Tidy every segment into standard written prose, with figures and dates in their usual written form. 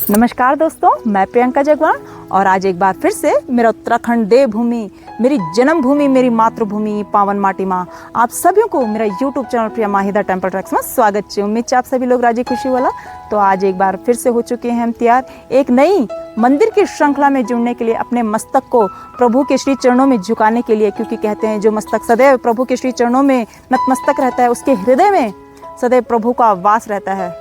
नमस्कार दोस्तों, मैं प्रियंका जगवान और आज एक बार फिर से मेरा उत्तराखंड देवभूमि, मेरी जन्मभूमि, मेरी मातृभूमि पावन माटी माँ, आप सभी को मेरा यूट्यूब चैनल प्रिया माहिदा टेम्पल ट्रैक्स में स्वागत है। उम्मीद आप सभी लोग राजी खुशी वाला। तो आज एक बार फिर से हो चुके हैं हम तैयार एक नई मंदिर की श्रृंखला में जुड़ने के लिए, अपने मस्तक को प्रभु के श्री चरणों में झुकाने के लिए, क्योंकि कहते हैं जो मस्तक सदैव प्रभु के श्री चरणों में नतमस्तक रहता है, उसके हृदय में सदैव प्रभु का वास रहता है।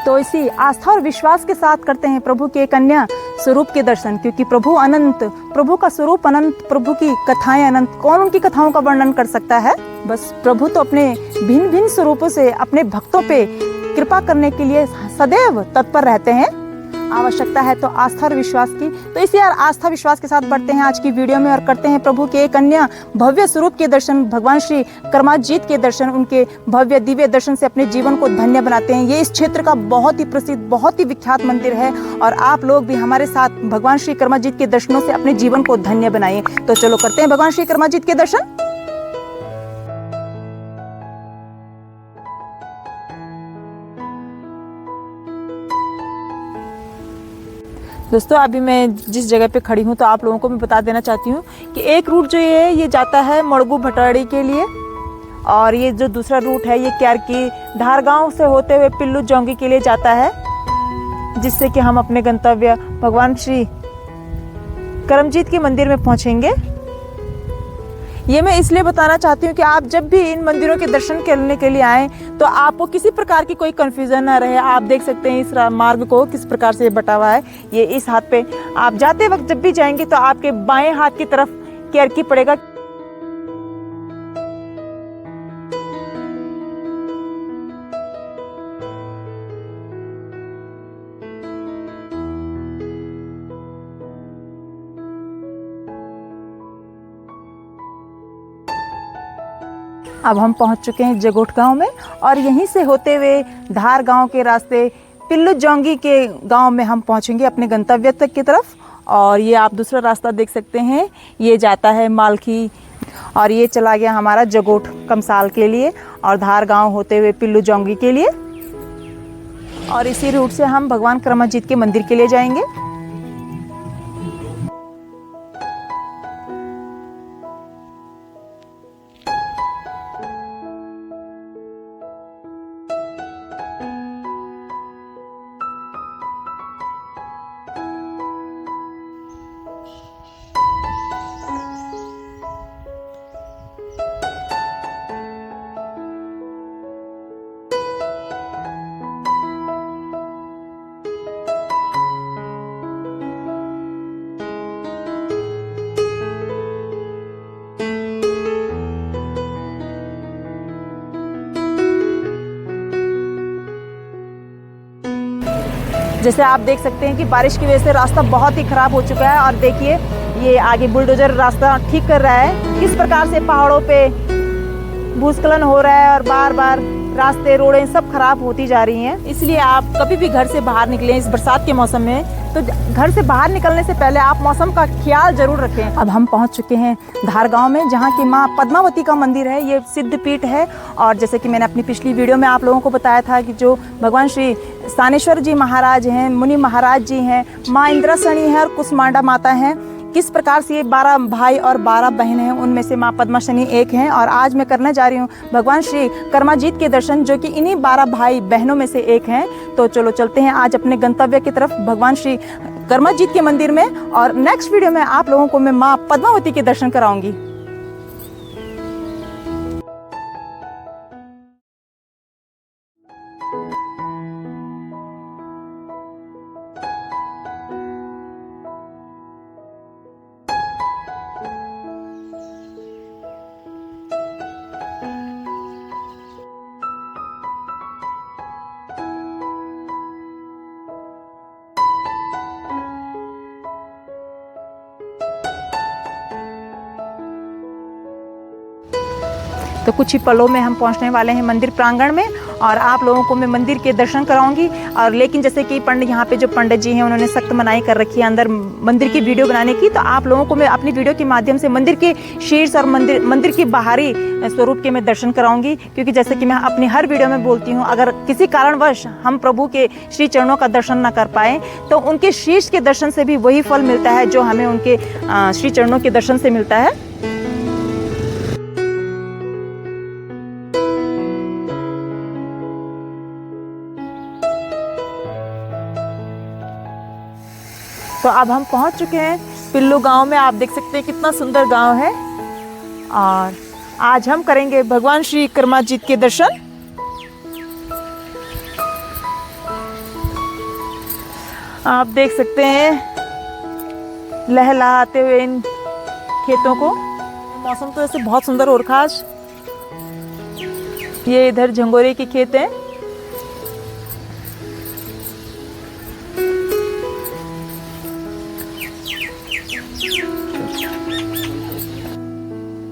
तो इसी आस्था और विश्वास के साथ करते हैं प्रभु के कन्या स्वरूप के दर्शन, क्योंकि प्रभु अनंत, प्रभु का स्वरूप अनंत, प्रभु की कथाएं अनंत। कौन उनकी कथाओं का वर्णन कर सकता है। बस प्रभु तो अपने भिन्न भिन्न स्वरूपों से अपने भक्तों पे कृपा करने के लिए सदैव तत्पर रहते हैं। आवश्यकता है तो आस्था और विश्वास की। तो इसी आस्था विश्वास के साथ बढ़ते हैं आज की वीडियो में और करते हैं प्रभु के एक अन्य भव्य स्वरूप के दर्शन, भगवान श्री कर्माजीत के दर्शन। उनके भव्य दिव्य दर्शन से अपने जीवन को धन्य बनाते हैं। ये इस क्षेत्र का बहुत ही प्रसिद्ध, बहुत ही विख्यात मंदिर है और आप लोग भी हमारे साथ भगवान श्री कर्माजीत के दर्शनों से अपने जीवन को धन्य बनाइए। तो चलो करते हैं भगवान श्री कर्माजीत के दर्शन। दोस्तों अभी मैं जिस जगह पे खड़ी हूँ तो आप लोगों को मैं बता देना चाहती हूँ कि एक रूट जो ये जाता है मड़गू भटाड़ी के लिए, और ये जो दूसरा रूट है ये क्यारकी धारगांव से होते हुए पिल्लू जोंगी के लिए जाता है, जिससे कि हम अपने गंतव्य भगवान श्री कर्मजीत के मंदिर में पहुँचेंगे। ये मैं इसलिए बताना चाहती हूँ कि आप जब भी इन मंदिरों के दर्शन करने के लिए आएँ तो आपको किसी प्रकार की कोई कंफ्यूजन ना रहे। आप देख सकते हैं इस मार्ग को किस प्रकार से बटा हुआ है। ये इस हाथ पे आप जाते वक्त जब भी जाएंगे तो आपके बाएं हाथ की तरफ क्यारकी पड़ेगा। अब हम पहुंच चुके हैं जगोट गांव में और यहीं से होते हुए धार गांव के रास्ते पिल्लू जोंगी के गांव में हम पहुंचेंगे अपने गंतव्य तक की तरफ। और ये आप दूसरा रास्ता देख सकते हैं, ये जाता है मालखी और ये चला गया हमारा जगोट कमसाल के लिए और धार गांव होते हुए पिल्लू जोंगी के लिए। और इसी रूट से हम भगवान कर्माजीत के मंदिर के लिए जाएंगे। जैसे आप देख सकते हैं कि बारिश की वजह से रास्ता बहुत ही खराब हो चुका है और देखिए ये आगे बुलडोजर रास्ता ठीक कर रहा है। किस प्रकार से पहाड़ों पे भूस्खलन हो रहा है और बार बार रास्ते रोडें सब खराब होती जा रही हैं। इसलिए आप कभी भी घर से बाहर निकलें इस बरसात के मौसम में तो घर से बाहर निकलने से पहले आप मौसम का ख्याल जरूर रखें। अब हम पहुंच चुके हैं धार गांव में, जहां की मां पद्मावती का मंदिर है। ये सिद्ध पीठ है और जैसे कि मैंने अपनी पिछली वीडियो में आप लोगों को बताया था कि जो भगवान श्री स्थानेश्वर जी महाराज हैं, मुनि महाराज जी हैं, माँ इंद्रासनी है और कुसमांडा माता हैं। किस प्रकार से ये 12 भाई और 12 बहन हैं, उनमें से माँ पद्माशनी एक हैं। और आज मैं करने जा रही हूँ भगवान श्री कर्माजीत के दर्शन, जो कि इन्हीं 12 भाई बहनों में से एक हैं। तो चलो चलते हैं आज अपने गंतव्य की तरफ भगवान श्री कर्माजीत के मंदिर में। और नेक्स्ट वीडियो में आप लोगों को मैं माँ पद्मावती के दर्शन कराऊंगी। तो कुछ ही पलों में हम पहुंचने वाले हैं मंदिर प्रांगण में और आप लोगों को मैं मंदिर के दर्शन कराऊंगी। और लेकिन जैसे कि पंडित यहाँ पे जो पंडित जी हैं उन्होंने सख्त मनाही कर रखी है अंदर मंदिर की वीडियो बनाने की, तो आप लोगों को मैं अपनी वीडियो के माध्यम से मंदिर के शीर्ष और मंदिर की बाहरी स्वरूप के मैं दर्शन कराऊंगी। क्योंकि जैसे कि मैं अपनी हर वीडियो में बोलती हूँ, अगर किसी कारणवश हम प्रभु के श्री चरणों का दर्शन न कर पाए तो उनके शीर्ष के दर्शन से भी वही फल मिलता है जो हमें उनके श्री चरणों के दर्शन से मिलता है। तो अब हम पहुंच चुके हैं पिल्लू गांव में। आप देख सकते हैं कितना सुंदर गांव है और आज हम करेंगे भगवान श्री कर्माजीत के दर्शन। आप देख सकते हैं लहलहाते हुए इन खेतों को। मौसम तो ऐसे बहुत सुंदर हो रखा आज। ये इधर झंगोरे के खेत हैं।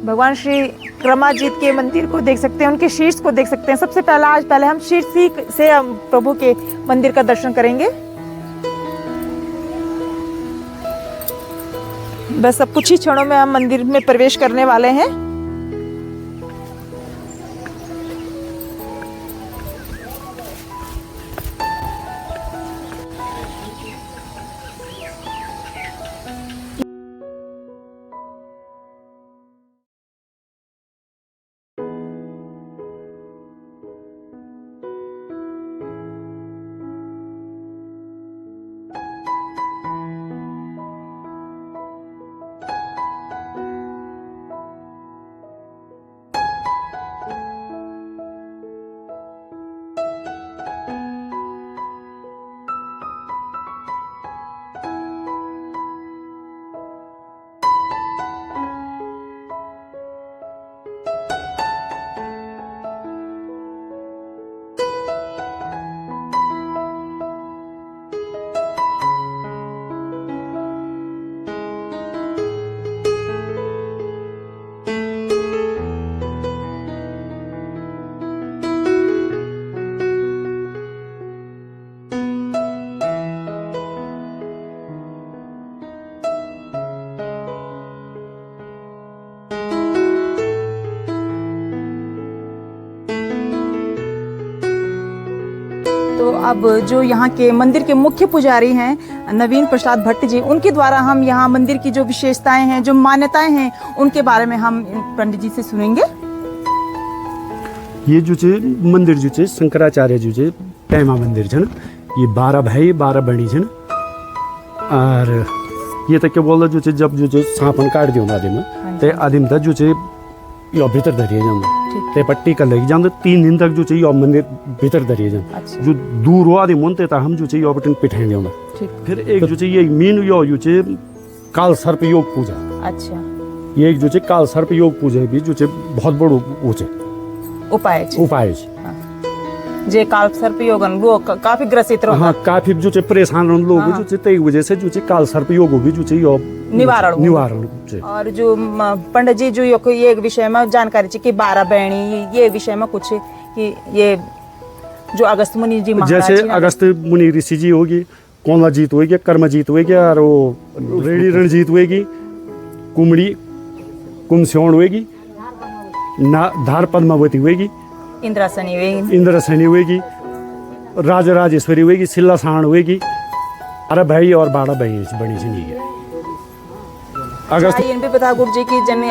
भगवान श्री कर्माजीत के मंदिर को देख सकते हैं, उनके शीर्ष को देख सकते हैं। सबसे पहले हम शीर्ष ही से हम प्रभु के मंदिर का दर्शन करेंगे। बस अब कुछ ही क्षणों में हम मंदिर में प्रवेश करने वाले हैं। तो अब जो यहाँ के मंदिर के मुख्य पुजारी हैं नवीन प्रसाद भट्ट जी, उनके द्वारा हम यहाँ मंदिर की जो विशेषताएं हैं, जो मान्यताएं हैं, उनके बारे में हम पंडित जी से सुनेंगे। ये जो मंदिर जो शंकराचार्य जो पैमा मंदिर छन, ये 12 भाई 12 बहनी छन। और ये तक के बोल जो जब जो सांपन काट दियो आदिम ते आदिम तक जो यो भीतर धरिए जांदो ते पट्टी का लगी जांदो 3 दिन तक जो यो मंदिर भीतर धरिए जान। अच्छा। जो दूर हो आदिम मोनते ता हम जो यो बटन पिठाई देउना। फिर एक जो ये मीन यो काल सर्प योग पूजा। अच्छा। ये एक जो काल सर्प योग पूजा भी जो बहुत बड़ो उपाय जे काल सर्प योग लोग काफी ग्रसित रहो। हाँ, काफी जो परेशान लोग हाँ। जो ते वजह से जो काल सर्प योग भी जो यो निवारण। और जो पंडित जी जो ये विषय में जानकारी चाहिए कि 12 बहनी ये विषय में कुछ कि ये जो अगस्त मुनि जी जैसे अगस्त मुनि ऋषि जी होगी, कोमला जीत होगी, कर्म जीत होगी, और वो रेडी रणजीत होगी, कुमड़ी कुमस्योण होगी, धार पद्मावती होगी, इंद्रासनी होगी, राजा राजेश्वरी होगी, सिल्ला साण होगी। अरे भाई और 12 बहनी बनी सी नहीं है। अगस्त भी पता गुरु जी की जन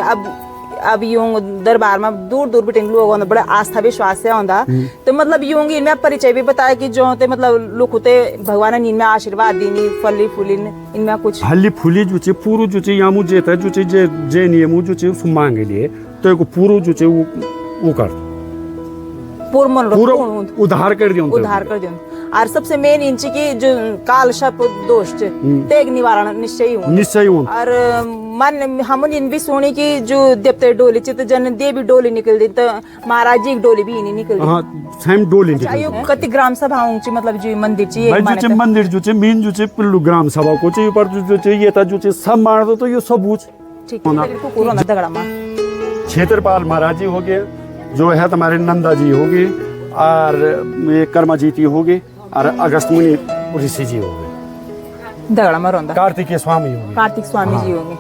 अब यूं दरबार में दूर दूर बिटिंग लोग बड़ा आस्था विश्वास से आंदा। तो मतलब यूं इनमें परिचय भी बताया कि जो ते मतलब लोग होते भगवान ने इनमें आशीर्वाद दीनी फली फूली इनमें कुछ हल्ली फूली जो पूरो जो यहाँ मुझे था जो जे नियम जो मांगे लिए तो पूरो जो वो कर पूरा उद्धार कर दियो और सबसे मेन इंची की जो काल सर्प दोष तेग निवारण निश्चय हो। और मन हम इन भी सुनी कि जो देवते डोली चित जन देवी डोली निकल दी तो महाराज जी की डोली भी नहीं निकल दी। हां सेम डोली निकल कति ग्राम सभा ऊंची मतलब जो मंदिर चाहिए जो मंदिर जो मेन जो पिल्लू ग्राम सभा को चाहिए पर जो ये था जो सब मार दो तो ये सब पूछ ठीक है दगड़ा में क्षेत्रपाल महाराज जी हो गए, जो है तुम्हारे नंदा जी होगी, और ये कर्माजीत हो गए और अगस्त मुनि ऋषि जी हो गए, दगड़ा में रोंदा कार्तिकेय स्वामी हो गए, कार्तिक स्वामी जी होंगे।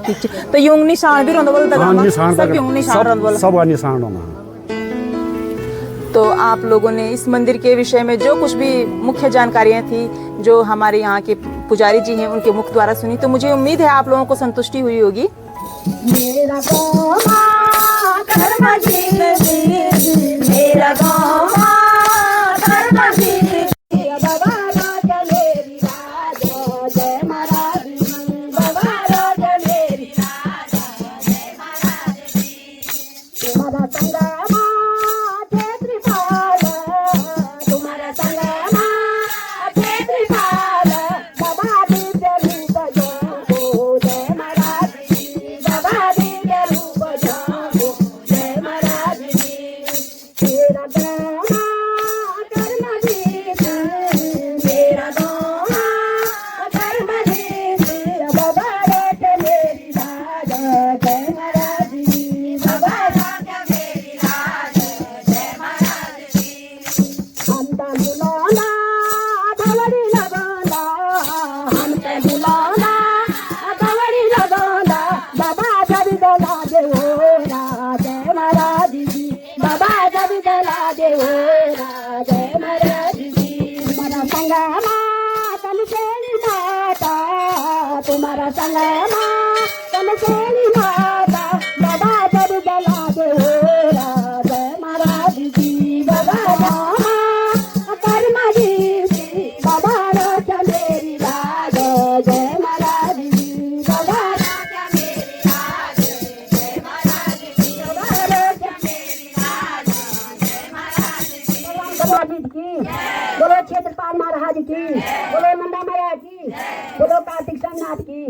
ठीक है, तो यूं निशान भी रोंदा बोल दगड़ा में, सब यूं निशान रोंदा बोल, सब निशान होना। तो आप लोगों ने इस मंदिर के विषय में जो कुछ भी मुख्य जानकारियां थी जो हमारे यहाँ के पुजारी जी हैं उनके मुख द्वारा सुनी, तो मुझे उम्मीद है आप लोगों को संतुष्टि हुई होगी। मेरा तुम्हारा संगमा कनसेली माता बाबा जब जला दे जय महाराज जी बाबा रामा कर्मा जी बाबा रोज मेरी राज जय महाराज जी बाबा रोज मेरी राज जय महाराज जी बाबा रोज मेरी राज जय महाराज जी की बोलो क्षेत्रपाल महाराज की बोलो नंदा मैया की बोलो कार्तिक सोमनाथ की।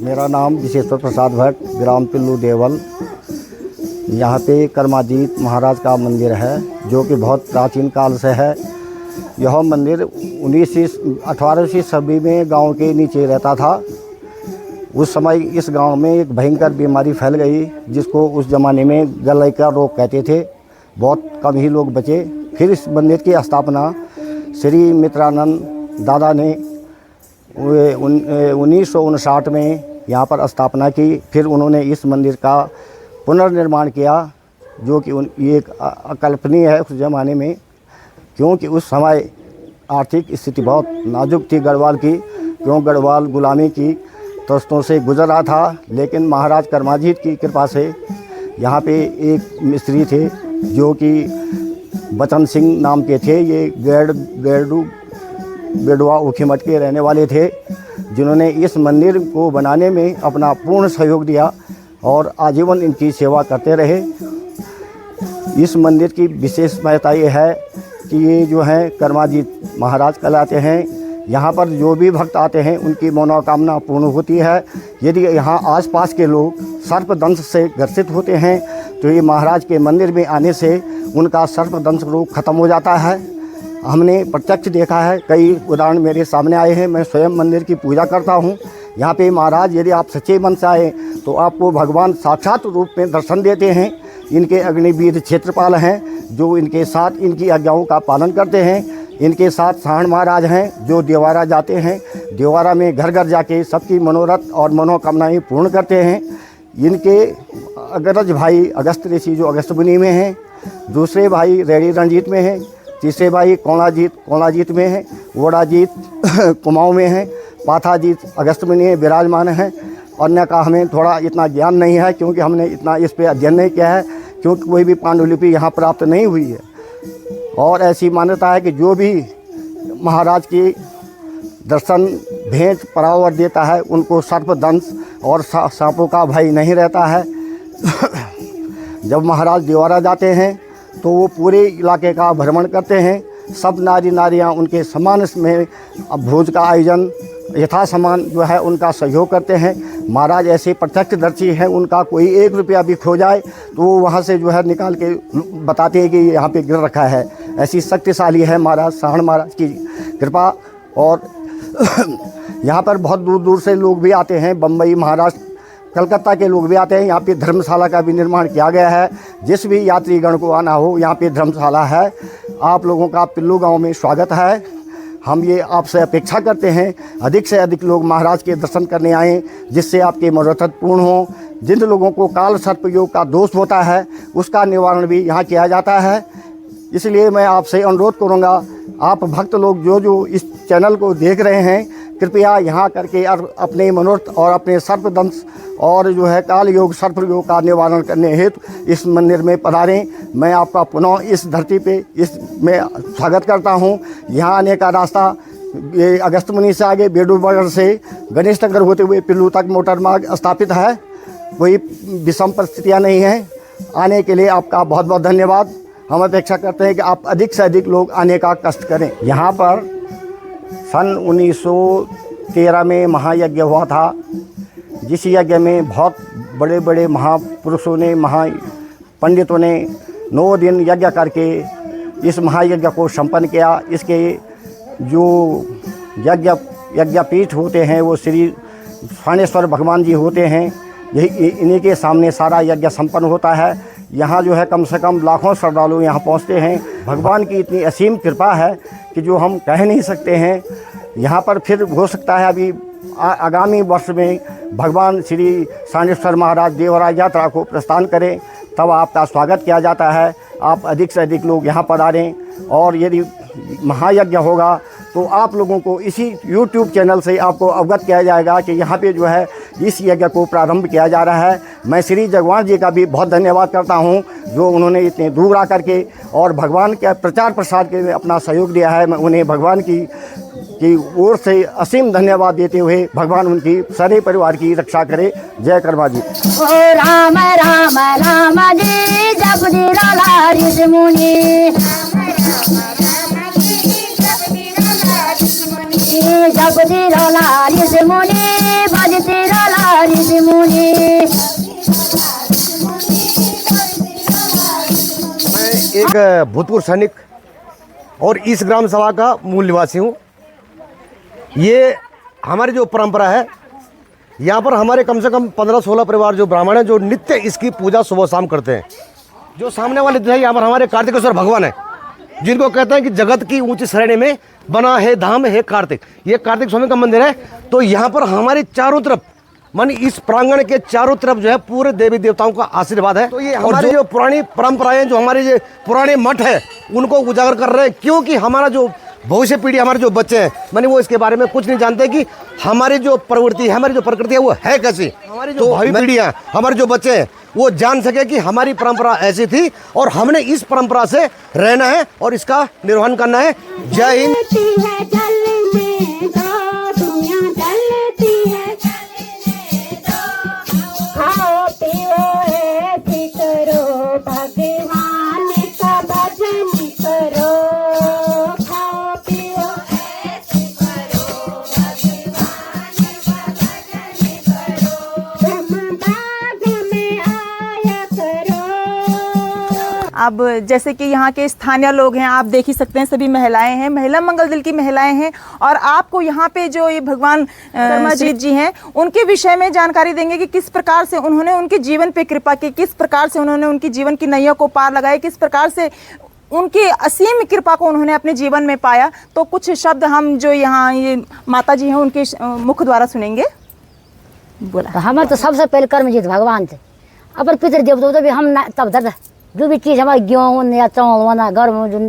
मेरा नाम विशेश्वर प्रसाद भट्ट, ग्राम पिल्लू देवल। यहाँ पे कर्माजीत महाराज का मंदिर है जो कि बहुत प्राचीन काल से है। यह मंदिर 18वीं सदी में गांव के नीचे रहता था। उस समय इस गांव में एक भयंकर बीमारी फैल गई जिसको उस ज़माने में गलाई का रोग कहते थे। बहुत कम ही लोग बचे। फिर इस मंदिर की स्थापना श्री मित्रानंद दादा ने 1959 में यहाँ पर स्थापना की। फिर उन्होंने इस मंदिर का पुनर्निर्माण किया जो कि ये एक अकल्पनीय है उस ज़माने में, क्योंकि उस समय आर्थिक स्थिति बहुत नाजुक थी गढ़वाल की, क्यों गढ़वाल गुलामी की तस्तों से गुजर रहा था। लेकिन महाराज कर्माजीत की कृपा से यहाँ पे एक मिस्त्री थे जो कि बचन सिंह नाम के थे। ये बेडवा ऊखीमठ के रहने वाले थे, जिन्होंने इस मंदिर को बनाने में अपना पूर्ण सहयोग दिया और आजीवन इनकी सेवा करते रहे। इस मंदिर की विशेष महत्ता ये है कि ये जो है कर्माजीत महाराज कहलाते हैं। यहाँ पर जो भी भक्त आते हैं उनकी मनोकामना पूर्ण होती है। यदि यहाँ आसपास के लोग सर्पदंश से ग्रसित होते हैं तो ये महाराज के मंदिर में आने से उनका सर्पदंश रोग खत्म हो जाता है। हमने प्रत्यक्ष देखा है, कई उदाहरण मेरे सामने आए हैं। मैं स्वयं मंदिर की पूजा करता हूँ। यहाँ पे महाराज यदि आप सच्चे मन से आए तो आपको भगवान साक्षात रूप में दर्शन देते हैं। इनके अग्निवीर क्षेत्रपाल हैं जो इनके साथ इनकी आज्ञाओं का पालन करते हैं। इनके साथ साहण महाराज हैं जो देवारा जाते हैं, देवारा में घर घर जाके सबकी मनोरथ और मनोकामनाएं पूर्ण करते हैं। इनके अग्रज भाई अगस्त ऋषि जो अगस्त मुनि में हैं, दूसरे भाई रेडी रणजीत में हैं, तीसरे भाई कोणाजीत में हैं, वोड़ाजीत कुमाऊँ में हैं, पाथाजीत अगस्त मुनि विराजमान हैं। अन्य का हमें थोड़ा इतना ज्ञान नहीं है क्योंकि हमने इतना इस पे अध्ययन नहीं किया है, क्योंकि कोई भी पांडुलिपि यहाँ प्राप्त नहीं हुई है। और ऐसी मान्यता है कि जो भी महाराज की दर्शन भेंट परावर देता है उनको सर्पदंश और सांपों का भय नहीं रहता है। जब महाराज देवारा जाते हैं तो वो पूरे इलाके का भ्रमण करते हैं। सब नारियाँ उनके सम्मान में भोज का आयोजन यथा समान जो है उनका सहयोग करते हैं। महाराज ऐसे प्रत्यक्षदर्शी हैं, उनका कोई 1 रुपया भी खो जाए तो वो वहाँ से जो है निकाल के बताते हैं कि यहाँ पे गिर रखा है। ऐसी शक्तिशाली है महाराज साहण महाराज की कृपा। और यहाँ पर बहुत दूर दूर से लोग भी आते हैं, बम्बई महाराष्ट्र कलकत्ता के लोग भी आते हैं। यहाँ पे धर्मशाला का भी निर्माण किया गया है। जिस भी यात्रीगण को आना हो यहाँ पे धर्मशाला है। आप लोगों का पिल्लू गांव में स्वागत है। हम ये आपसे अपेक्षा करते हैं अधिक से अधिक लोग महाराज के दर्शन करने आएँ, जिससे आपके मनोरथ पूर्ण हो। जिन लोगों को काल सर्प योग का दोष होता है उसका निवारण भी यहाँ किया जाता है। इसलिए मैं आपसे अनुरोध करूँगा, आप भक्त लोग जो इस चैनल को देख रहे हैं, कृपया यहाँ करके अपने मनोरथ और अपने सर्पदंश और जो है काल योग सर्प योग का निवारण करने हेतु इस मंदिर में पधारें। मैं आपका पुनः इस धरती पे इसमें स्वागत करता हूँ। यहाँ आने का रास्ता ये अगस्त मुनि से आगे बेडूबगर से गणेश नगर होते हुए पिल्लू तक मोटर मार्ग स्थापित है। कोई विषम परिस्थितियाँ नहीं हैं। आने के लिए आपका बहुत बहुत धन्यवाद। हम अपेक्षा करते हैं कि आप अधिक से अधिक लोग आने का कष्ट करें। यहाँ पर सन 1913 में महायज्ञ हुआ था, जिस यज्ञ में बहुत बड़े बड़े महापुरुषों ने पंडितों ने 9 दिन यज्ञ करके इस महायज्ञ को संपन्न किया। इसके जो यज्ञपीठ होते हैं वो श्री स्थानेश्वर भगवान जी होते हैं। यही इन्हीं के सामने सारा यज्ञ संपन्न होता है। यहाँ जो है कम से कम लाखों श्रद्धालु यहाँ पहुँचते हैं। भगवान की इतनी असीम कृपा है कि जो हम कह नहीं सकते हैं। यहाँ पर फिर हो सकता है अभी आगामी वर्ष में भगवान श्री स्थानेश्वर महाराज देवराज यात्रा को प्रस्थान करें, तब आपका स्वागत किया जाता है। आप अधिक से अधिक लोग यहाँ पर आ रहे हैं। और यदि महायज्ञ होगा तो आप लोगों को इसी YouTube चैनल से आपको अवगत किया जाएगा कि यहाँ पे जो है इस यज्ञ को प्रारंभ किया जा रहा है। मैं श्री जगवान जी का भी बहुत धन्यवाद करता हूँ, जो उन्होंने इतने दूर आ करके और भगवान के प्रचार प्रसार के लिए अपना सहयोग दिया है। मैं उन्हें भगवान की ओर से असीम धन्यवाद देते हुए भगवान उनकी सारे परिवार की रक्षा करे। जय कर्मा जी। ओ राम राम राम जी जपति लाला ऋषि मुनि, जपति लाला ऋषि मुनि, भजति लाला ऋषि मुनि। मैं एक भूतपूर्व सैनिक और इस ग्राम सभा का मूल निवासी हूँ। ये हमारी जो परंपरा है, यहाँ पर हमारे कम से कम 15-16 परिवार जो ब्राह्मण हैं, जो नित्य इसकी पूजा सुबह शाम करते हैं। जो सामने वाले जो है यहाँ पर हमारे कार्तिकेश्वर भगवान है, जिनको कहते हैं कि जगत की ऊंची श्रेणी में बना है धाम है कार्तिक। ये कार्तिक स्वामी का मंदिर है। तो यहाँ पर हमारे चारों तरफ मानी इस प्रांगण के चारों तरफ जो है पूरे देवी देवताओं का आशीर्वाद है। तो ये हमारी जो पुरानी परंपराएं, जो हमारे जो पुराने मठ है, उनको उजागर कर रहे हैं। क्योंकि हमारा जो भविष्य पीढ़ी, हमारे जो बच्चे हैं मानी वो इसके बारे में कुछ नहीं जानते कि हमारी जो प्रवृत्ति है, हमारी जो प्रकृति है वो है कैसी। हमारी जो भावी पीढ़ियाँ, हमारे जो बच्चे हैं वो जान सके कि हमारी परंपरा ऐसी थी और हमने इस परंपरा से रहना है और इसका निर्वहन करना है। जय हिंद। खाओ पियो ऐसी करो, भगवान का भजन करो। खाओ पियो ऐसी करो, भगवान का भजन करो। ब्रह्मबाग में आया करो। अब जैसे कि यहाँ के स्थानीय लोग हैं, आप देख ही सकते हैं, सभी महिलाएं हैं, महिला मंगल दल की महिलाएं हैं। और आपको यहाँ पे जो ये भगवान कर्माजीत जी हैं, उनके विषय में जानकारी देंगे कि किस प्रकार से उन्होंने उनके जीवन पे कृपा की, किस प्रकार से उन्होंने उनकी जीवन की नैया को पार लगाई, किस प्रकार से उनकी असीम कृपा को उन्होंने अपने जीवन में पाया। तो कुछ शब्द हम जो यहाँ ये माता जी हैं उनके मुख द्वारा सुनेंगे। बोला हमारे तो सबसे पहले कर्मजीत भगवान थे। अपन पितृ देवता तो भी हम तब तक जो भी चीज़ हमारे गेहूँ या चावल वना घर में जो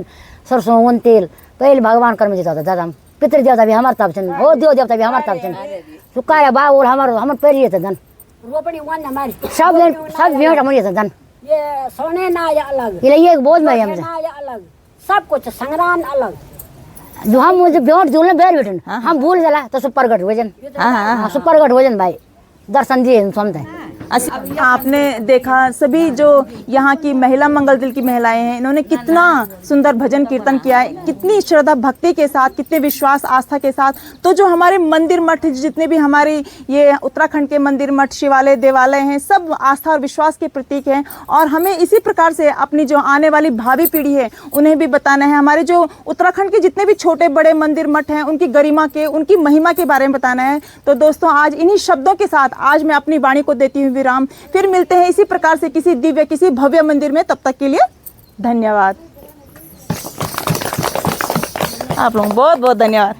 सरसों वन तेल पहले भगवान कर्मजीत होता दादा। हम पितृ देवता भी हमारे तब चन, हो देव देवता भी हमारे तब चन। सुखाया बाग और हमारे पहले थे धन रोपनी वन हमारी सब भेंट हमारी थे धन। ये सोने ना या अलग, ये बोझ में हमसे ना या अलग, सब कुछ संग्राम अलग। जो हम मुझे भेंट जोड़ने बैठ बैठे हम भूल जाला तो सब प्रगट हो जन। हाँ सब प्रगट हो जन भाई, दर्शन दिए समझे। आपने देखा सभी जो यहाँ की महिला मंगल दल की महिलाएं हैं, इन्होंने कितना सुंदर भजन कीर्तन किया है, कितनी श्रद्धा भक्ति के साथ, कितने विश्वास आस्था के साथ। तो जो हमारे मंदिर मठ, जितने भी हमारे ये उत्तराखंड के मंदिर मठ शिवालय देवालय हैं, सब आस्था और विश्वास के प्रतीक हैं। और हमें इसी प्रकार से अपनी जो आने वाली भावी पीढ़ी है उन्हें भी बताना है, हमारे जो उत्तराखंड के जितने भी छोटे बड़े मंदिर मठ हैं उनकी गरिमा के, उनकी महिमा के बारे में बताना है। तो दोस्तों आज इन्हीं शब्दों के साथ आज मैं अपनी वाणी को देती हूँ विराम। फिर मिलते हैं इसी प्रकार से किसी दिव्य, किसी भव्य मंदिर में। तब तक के लिए धन्यवाद। आप लोगों को बहुत बहुत धन्यवाद।